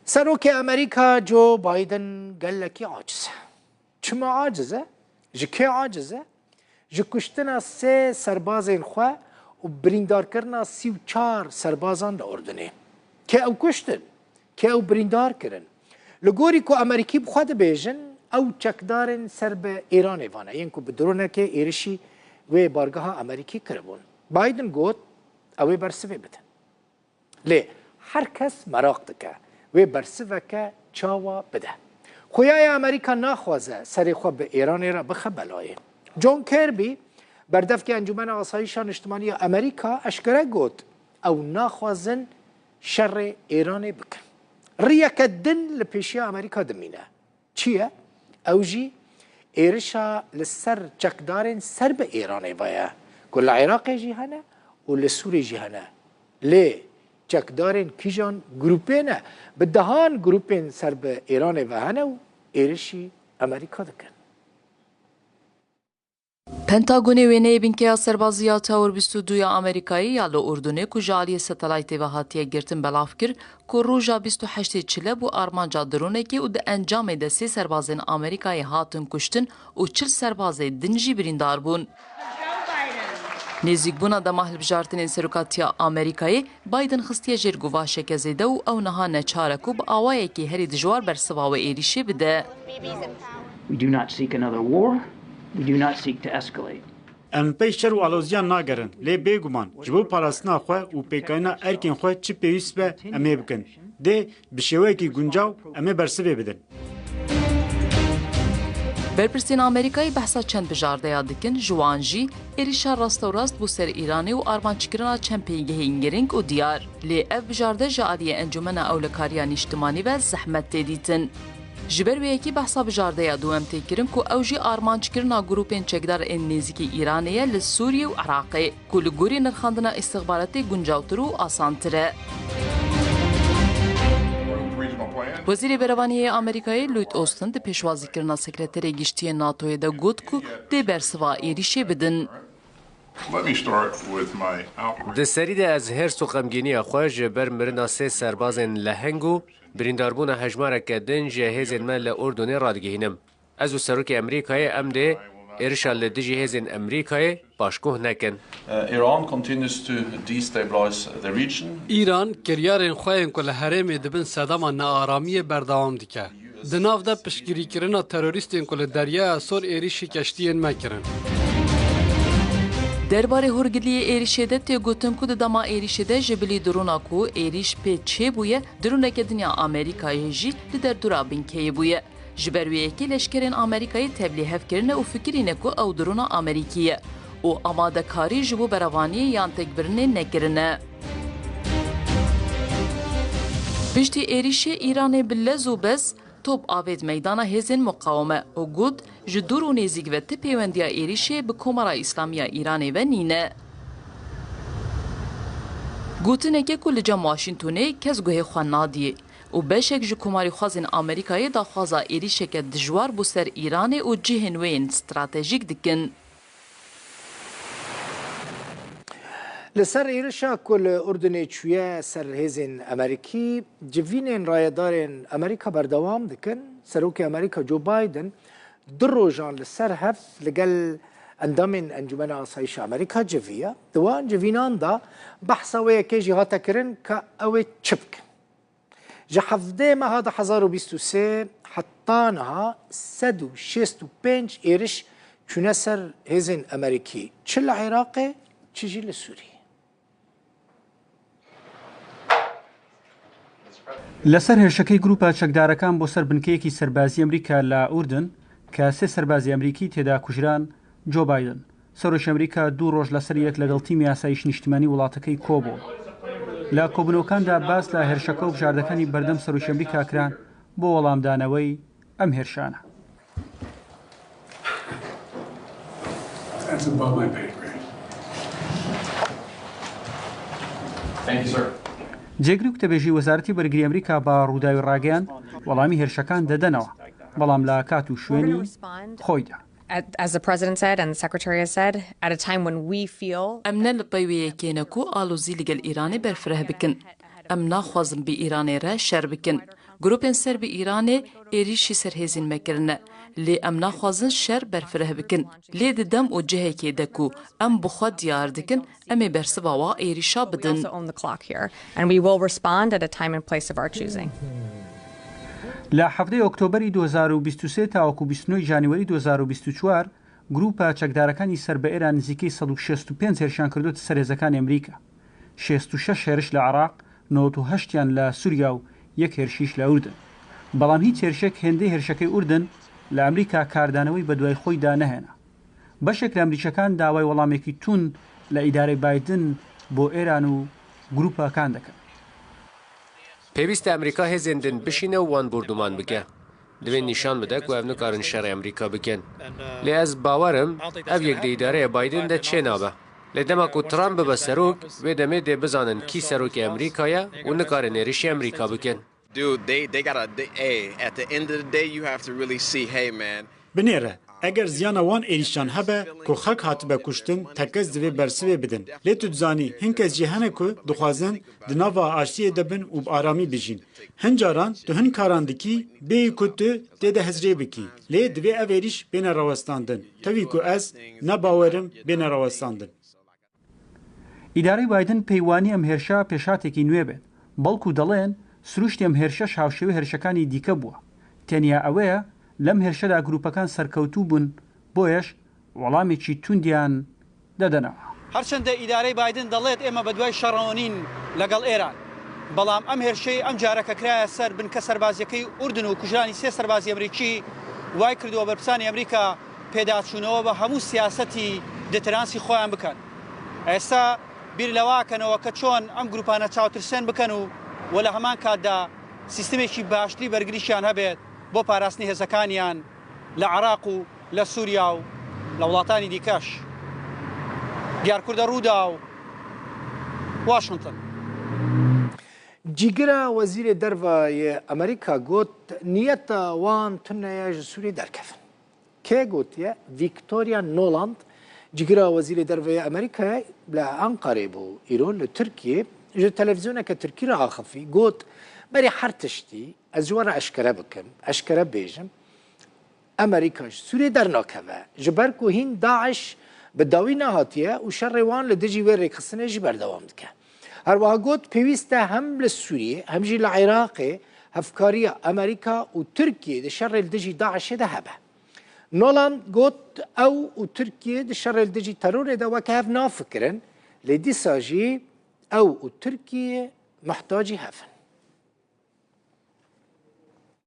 سروك أمريكا جو بايدن قال لك عاجزة. شما عاجزة؟ جكي عاجزة؟ جكشتنا سه سربازين خوا وبريندار كرنا 34 سربازان لأردنه که او کشتن که او بریندار کرن لگوری که امریکی بخواد بیجن او چکدارن سر به ایران وانه یعنی که بدرونه که ایرشی و بارگاه امریکی کربون بایدن گوت او برسوه بدن لی هر کس مراق دکه و برسوه که چاوا بده خویای امریکا ناخوازه سری خواه به ایران را بخبلایه جون کربی بردفت که انجمن آسایشان اجتماعی امریکا اشکره گوت او ناخوازن شر ایران بکن ریک دن لپیشی امریکا دمینه چیه؟ اوجی ایرشا لسر چکدارن سر به ایران ویا کل عراق جیهنه و لسوری جیهنه لی چکدارن کیجان گروپینه بدهان گروپین سر به ایران وهنه و ایرشی امریکا دکن پنتاگونی وینه بینکه سربازیا تاور 22 آمریکایی یا لأردنه که جالی ستلایت و هاتیه گرتن بلاف کر که روژا 28 چلب و آرمانجا درونه که او ده انجام ده 3 سربازین آمریکایی هاتن کشتن و 40 سربازی دنجی بریندار بون. نزیک بونا ده محل بجارتن سروکاتیا آمریکایی بایدن خستیه جرگووا شکزیده و او نها نچارکو با آوائه که هری دجوار برسوا و ایریشه بده. We do not seek another war. We do not seek to escalate. ام پیشتر و آلوزیان ناگرن لی بیگمان جبو پاراسنا خواه و پیکاینا ارکین خواه چی پیویس به امه بکن ده بشوه کی گنجاو امه برسوه بدن برپرسین آمریکایی بحثا چند بجارده یادکن جوانجی ایریشا راست و راست بو سر ایرانی و آرمانچکرنا چند پیگه اینگرینگ و دیار لی اف بجارده جاعلیه انجمن اولکاریان اجتماعی و زحمت تیدیتن جبر و یکی بحثا بجارده یا دوام تکرن که اوجی آرمانچ کرنا گروپین چکدار این نزیکی ایرانیه لسوریه و عراقی که لگوری نرخاندنا استخباراتی گنجاوتر و آسانتره. وزیر بروانی آمریکایی لوید اوستن ده پیشوازی کرنا سکرتری گشتی ناتوی ده گوت که ده برسوا ایریشه بدن. ده سری ده از هرس و غمگینی خواهش بر مرنا 3 سربازن لهنگو برینداربون هجماره کردن جهاز من لأردن رادگیهنم. از سروک امریکای امده ارشال لدجهاز امریکای باشکوه نکن. ایران کریارن خواهن کل حرم دبن صدام نارامی بردوام دیکه. دناف ده پشگیری کرنا تروریستین کل دریا سور ایریشی کشتین مکرن. درباره هرگلی ایریشده تی گوتن کود دما ایریشده جبلی درونا کو ایریش په چه بویه درونه که دنیا آمریکایی جی در دورا بینکه بویه جبرویه که لشکرین آمریکایی تبلیغ کرنه و فکرینه کو او درونا آمریکیه و آماده کاری جبو بروانی یان تکبرنه نکرنه پشتی ایریش ایران بلزو بس توب آوید میدان هزین مقاومه و گود جدور و نزیگ و تپیوندیا ایریشه به کمرا اسلامی ایران و نینه. گوتنه که کل جام واشنطنه کس گوه خواه نادیه و بشک جو کماری خوازین آمریکای دا خوازا ایریشه که دجوار بو سر ایران و جهن وین استراتیجیک دکن. لسر ایرشا کل اردن چویه سر هزین امریکی جوینین رایدارین امریکا بردوام دکن سروک امریکا جو بایدن در روزان لسر هفت لگل اندامین انجمن آسایش امریکا جویه دوان جوینان دا بحثا که جهاتا کرن که اوه چبک جحفده ما هذا 1023 حطانها 165 ایرش چونه سر هزین امریکی چه لعراقه چه جی لسوری لەسەر هێرشەکەی گروپە چەکدارەکان بۆ سەر بنکەیەکی سەربازی ئەمریکا لە ئوردن کە 3 سەربازی ئەمریکی تێدا کوژران جۆ بایدن سەرۆکی ئەمریکا 2 ڕۆژ لەسەر یەک لەگەڵ تیمی یاساییش نیشتیمانی وڵاتەکەی کۆبوو لە کۆبنەوەکاندا باس لە هێرشەکە و بژاردەکانی بەردەم سەرۆکی ئەمریکا کران بۆ وەڵامدانەوەی ئەم هێرشانە جێگری کتەبێژی وەزارەتی بەرگری ئەمریکا بە ڕووداوی ڕاگەیاند وەڵامی هێرشەکان دەدەنەوە بەڵام لە کات و شوێنی خۆیدا. As the President said and the Secretary has said, at a time when we feel... ام نلبەوەیە کێنەکو ئالۆزی لەگەل ئیرانی بەرفرە بکن. ام ناخوازم بە ئیرانی را شەر بکن. گروپên سر bi Îranê êrişî serhêzîn mekirine. Lê em naxwazin şer berfireh bikin. Lê di dem û cihekê de ku em bi xwe diyar dikin, em ê bersiva wa êrişa We bidin. also own the clock here, and we will respond at a time and place of our choosing. لە هەفتەی ئۆکتۆبەری 2023 تاوەکو 29 جانیوەری 2024 گروپە چەکدارەکانی سەر بە ئێران نزیکەی 165 هێرشیان کردوتە سەرهێزەکانی ئەمریکا، 66 هێرش لە عێراق، 98یان لە سووریا و یەک هێرشیش لە ئوردن. بەڵام هیچ هێرشێک هێندەی هێرشەکەی ئوردن لە ئەمریکا کاردانەوەی بە دوای خۆیدا نەهێنا. بەشێک لە ئەمریکیەکان داوای وەڵامێکی تون لە ئیدارەی بایدن بۆ ئێران و گروپەکان دەکەن. پێویستە ئەمریکا هێزێندن بشینە و وان بردومان بکە. دەبێت نیشان بدەک و ئەم نکارن شەڕی ئەمریکا بکەن. لێ ئەس باوەرم ئەو یەکدە ئیدارەیە بایدن دە چێ نابە. لێ دەمەک و ترامپ ببە سەرۆک وێ دەمێت دێ بزانن کی سەرۆکی ئەمریکایە و نکارن ێریشی ئەمریکا بکەن. بنێرە ئەگەر زیانە وان ێریشان هەبە کو خەک هاتبە کوشتن تەکەس divê bersivê bidin. Lê tu dizanî hin kes jî hene ku dixwazin di nava aştiyê de bin û bi aramî bijîn. Hin caran tu hin karan dikî bêyî ku tu tê de hezrê bikî. Lê divê ev êriş bêne rawestandin. Tevî ku ez nebawerim bêne rawestandin. ئیدارەی بایدن پەیوانی ئەم هێرشە پێشاتێکی نوێ بێت، بەڵکو دەڵێن سروشتی ئەم هێرشەش هاوشێوەی هێرشەکانی دیکە بووە. تەنیا ئەوەیە لەم هێرشەدا گروپەکان سەرکەوتوو بوون، بۆیەش وەڵامێکی توندیان دەدەنەوە. هەرچەندە ئیدارەی بایدن دەڵێت ئێمە بە دوای شەڕەوەنین لەگەڵ ئێران، بەڵام ئەم هێرشەی ئەم جارەکە کرایە سەر بنکە سەربازیەکەی ئوردن و کوژرانی 3 سەربازی ئەمریکی وای کردووە بەرپرسانی ئەمریکا پێداچوونەوە بە هەموو سیاسەتی دترانسی خۆیان بکەن. ئێستا بیر لەواکەنەوە کە چۆن ئەم گروپانە چاوترسێن بکەن و لە هەمان کاتدا سیستمێکی باشتری بەرگریشیان هەبێت بۆ پاراستنی هێزەکانیان لە عێراق و لە سووریا و لە وڵاتانی دیکەش، دیارکوردە ڕوودا و واشنگتن. جیگرا وەزیرê dervayê Amerîka got niyeta wan tuneye ji Sûriyê derkevin. Kê gotiye? Victoria Nuland, جیگرا وەزیرê dervayê Amerîkayê li Enqerê bû îro li Tirkiye ji televizyoneke Tirkî re axivî got berê her tiştî ez ji we re eşkere bikim, eşkere bêjim Amerîka ji Sûriyê dernakeve ji ber ku hîn Daeş bi dawî nehatiye û şerê wan li dijî wê rêxistinê jî berdewam dike. Herwiha got pêwîst e hem li Sûriyê hem jî li Iraqê hevkariya Amerîka û Tirkiye di şerê li dijî Daişê de hebe. Nolan got ew û Tirkiye di şerê li dijî terorê de weke hev nafikirin, lê dîsa jî ew û Tirkiye mihtacî hevin.